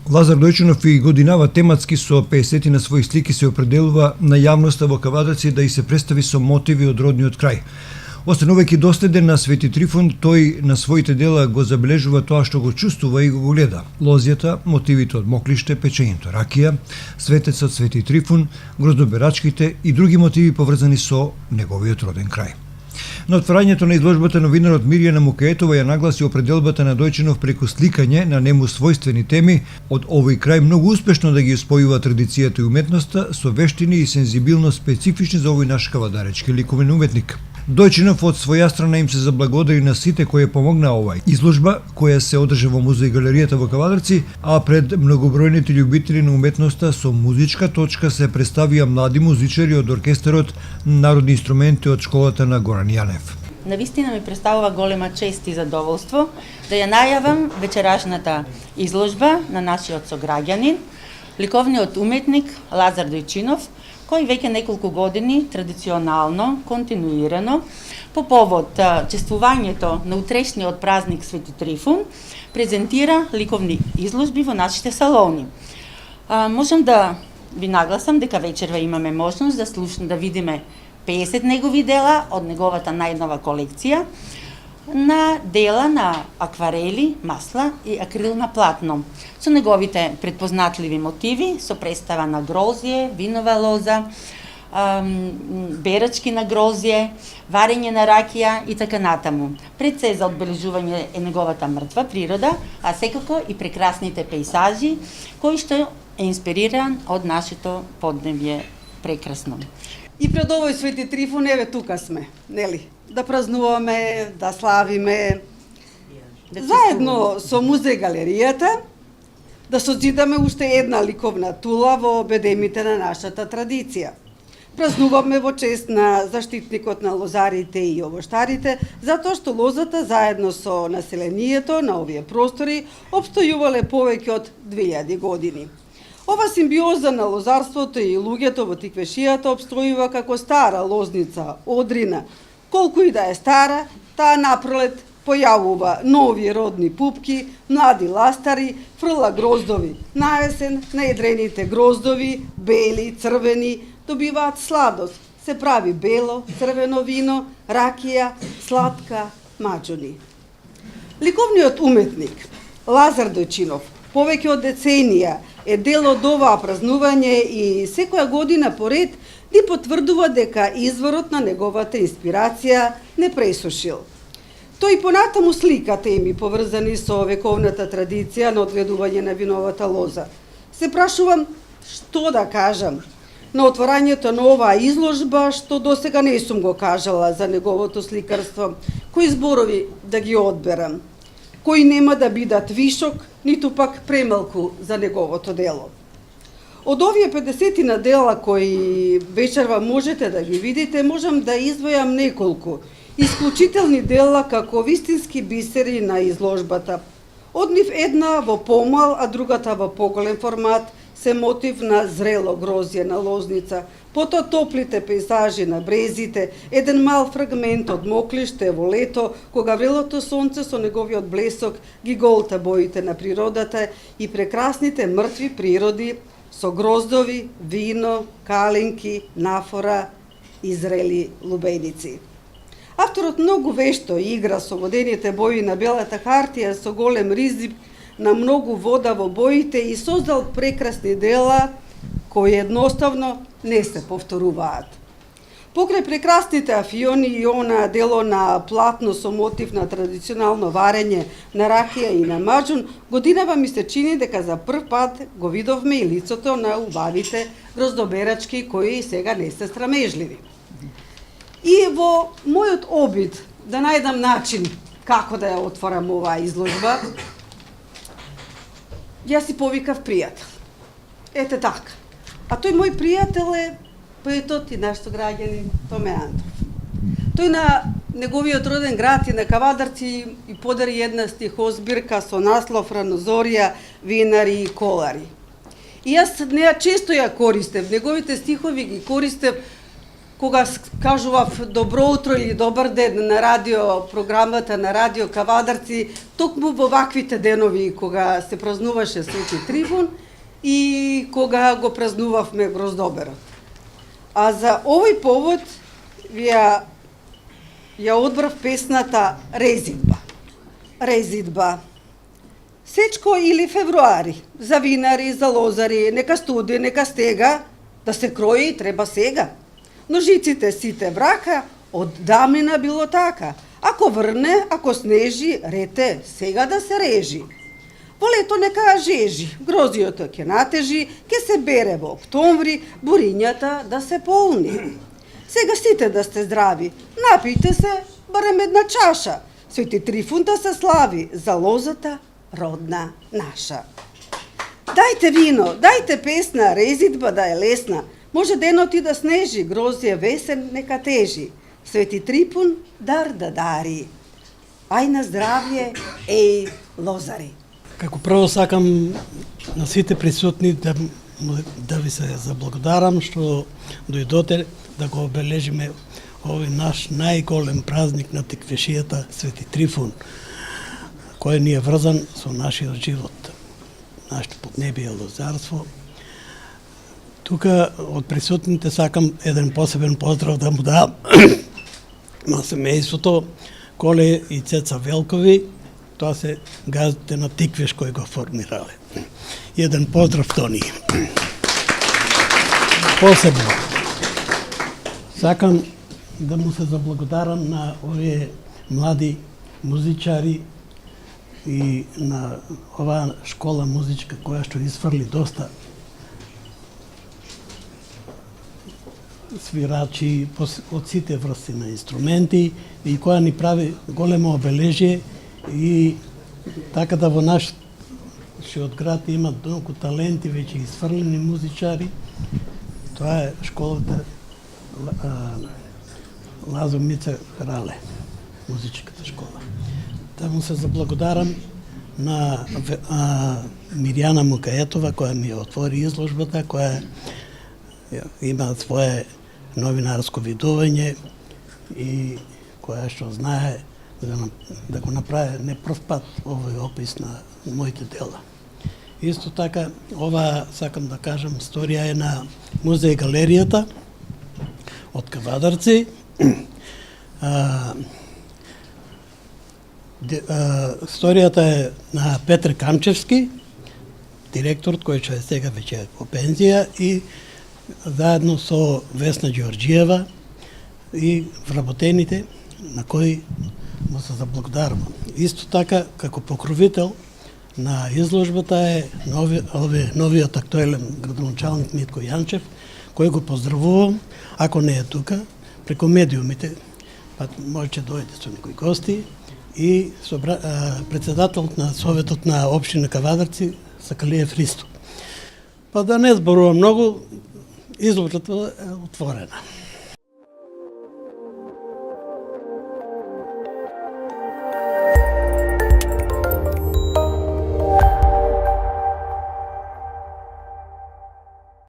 Лазар Дојчинов и годинава тематски со 50 на своји слики се определува на јавноста во Кавадарци да и се представи со мотиви од родниот крај. Останувајќи доследен на Свети Трифун, тој на своите дела го забележува тоа што го чувствува и го гледа. Лозјата, мотивите од моклиште, печењето ракија, светецот Свети Трифун, гроздоберачките и други мотиви поврзани со неговиот роден крај. На отворањето на изложбата новинарот Мирјана Мукаетова ја нагласи определбата на Дојчинов преку сликање на нему својствени теми од овој крај многу успешно да ги спојува традицијата и уметноста со вештини и сензибилност специфични за овој наш кавадаречки ликовен уметник. Дојчинов од своја страна им се заблагодари на сите кои ја помогнаа овај изложба, која се одржа во музеј галеријата во Кавадарци, а пред многобројните љубители на уметноста со музичка точка се представија млади музичари од оркестарот Народни инструменти од школата на Горан Јанев. Навистина ми представува голема чест и задоволство да ја најавам вечерашната изложба на нашиот сограѓанин, ликовниот уметник Лазар Дојчинов, кој веќе неколку години традиционално, континуирано, по повод чествувањето на утрешниот празник Свети Трифун, презентира ликовни изложби во нашите салони. Можам да ви нагласам дека вечерва имаме можност да видиме 50 негови дела од неговата најнова колекција на дела на акварели, масла и акрил на платно, со неговите предпознатливи мотиви, со представа на грозје, винова лоза, берачки на грозје, варење на ракија и така натаму. Пред се за одбележување е неговата мртва природа, а секако и прекрасните пејзажи, кои што е инспириран од нашето подневје прекрасно. И пред овој Свети Трифун, еве тука сме, нели? Да празнуваме, да славиме, заедно со музеј галеријата, да созидаме уште една ликовна тула во бедемите на нашата традиција. Празнуваме во чест на заштитникот на лозарите и овоштарите, затоа што лозата заедно со населението на овие простори обстојувале повеќе од 2000 години. Ова симбиоза на лозарството и луѓето во Тиквешијата обстојува како стара лозница, одрина. Колку и да е стара, таа напролет појавува нови родни пупки, млади ластари, фрла гроздови. На есен, наедрените гроздови, бели, црвени, добиваат сладост. Се прави бело, црвено вино, ракија, сладка, маџуни. Ликовниот уметник Лазар Дојчинов повеќе од деценија е дел од оваа празнување и секоја година поред ни потврдува дека изворот на неговата инспирација не пресушил. Тој понатаму слика теми поврзани со вековната традиција на одгледување на виновата лоза. Се прашувам што да кажам на отворањето на оваа изложба, што досега не сум го кажала за неговото сликарство, кои зборови да ги одберам, кои нема да бидат вишок, ниту пак премалку за неговото дело. Од овие 50 на дела кои вечерва можете да ги видите, можам да издвојам неколку исклучителни дела како вистински бисери на изложбата. Од нив една во помал, а другата во поголем формат, се мотив на зрело грозје на лозница, потоа топлите пейзажи на брезите, еден мал фрагмент од моклиште во лето, кога врелото сонце со неговиот блесок ги голта боите на природата и прекрасните мртви природи со гроздови, вино, каленки, нафора и зрели лубеници. Авторот многу вешто игра со водените бои на белата хартија со голем ризик на многу вода во боите и создал прекрасни дела кои едноставно не се повторуваат. Покрај прекрасните афиони и она дело на платно со мотив на традиционално варење на ракија и на маџун, годинава ми се чини дека за прв пат го видовме и лицото на убавите гроздоберачки кои сега не се срамежливи. И во мојот обид да најдам начин како да ја отворам оваа изложба, јас си повикав пријател. Ете така. А тој мој пријател е поетот и наш сограѓанин Томе Андров. Тој на неговиот роден град и на Кавадарци и подари една стихозбирка со наслов Ранозорија, винари и колари. И јас неа често ја користев, неговите стихови ги користев кога кажував добро утро или добар ден на радио програмата на радио Кавадарци, токму во ваквите денови кога се празнуваше Свети Трифун и кога го празнувавме Гроздоберот. А за овој повод ја одбрав песната Резидба. Резидба. Сечко или февруари, за винари, за лозари, нека студи, нека стега, да се крои треба сега. Ножиците сите врака, од давнина било така. Ако врне, ако снежи, рете, сега да се режи. Во лето нека жежи, грозиото ќе натежи, ќе се бере во октомври, бурињата да се полни. Сега сите да сте здрави, напијте се, барем една чаша. Свети Трифун да се слави за лозата родна наша. Дајте вино, дајте песна, резидба да е лесна. Може денот и да снежи, грозија весен нека тежи. Свети Трифун дар да дари. Ај на здравје, еј лозари. Како прво сакам на сите присутни да ви се заблагодарам што дојдоте да го обележиме овој наш најголем празник на тиквешијата Свети Трифун, кој ни е врзан со нашиот живот, нашето поднебие лозарство. Тука од присутните сакам еден посебен поздрав да му дам на семејството Коле и Цеца Велкови, тоа се газите на Тиквеш кои го формирале. Еден поздрав тони. Посебно сакам да му се заблагодарам на овие млади музичари и на оваа школа музичка која што изфрли доста свирачи од сите врсти на инструменти и која ни прави големо обележие и така да во нашиот град има многу таленти, веќе изфрлени музичари. Тоа е школата Лазо Мица Рале, музичката школа. Да му се заблагодарам на Мирјана Мукаетова, која ми отвори изложбата, која има свое новинарско видување и која што знае да го направи не прв пат овој опис на моите дела. Исто така, ова, сакам да кажам, историја е на музеј галеријата од Кавадарци. Историјата е на Петр Камчевски, директорот кој што е сега веќе по пензија, и заедно со Весна Ѓорѓиева и вработените на кои му се заблагодарувам. Исто така, како покровител на изложбата е новиот актуелен градоначалник Митко Јанчев, кој го поздравувам, ако не е тука, преку медиумите, па може ќе дојде со некои гости, и со председателот на Советот на општина Кавадарци, Сакалиев Христо. Па да не зборувам многу, изложбата е отворена.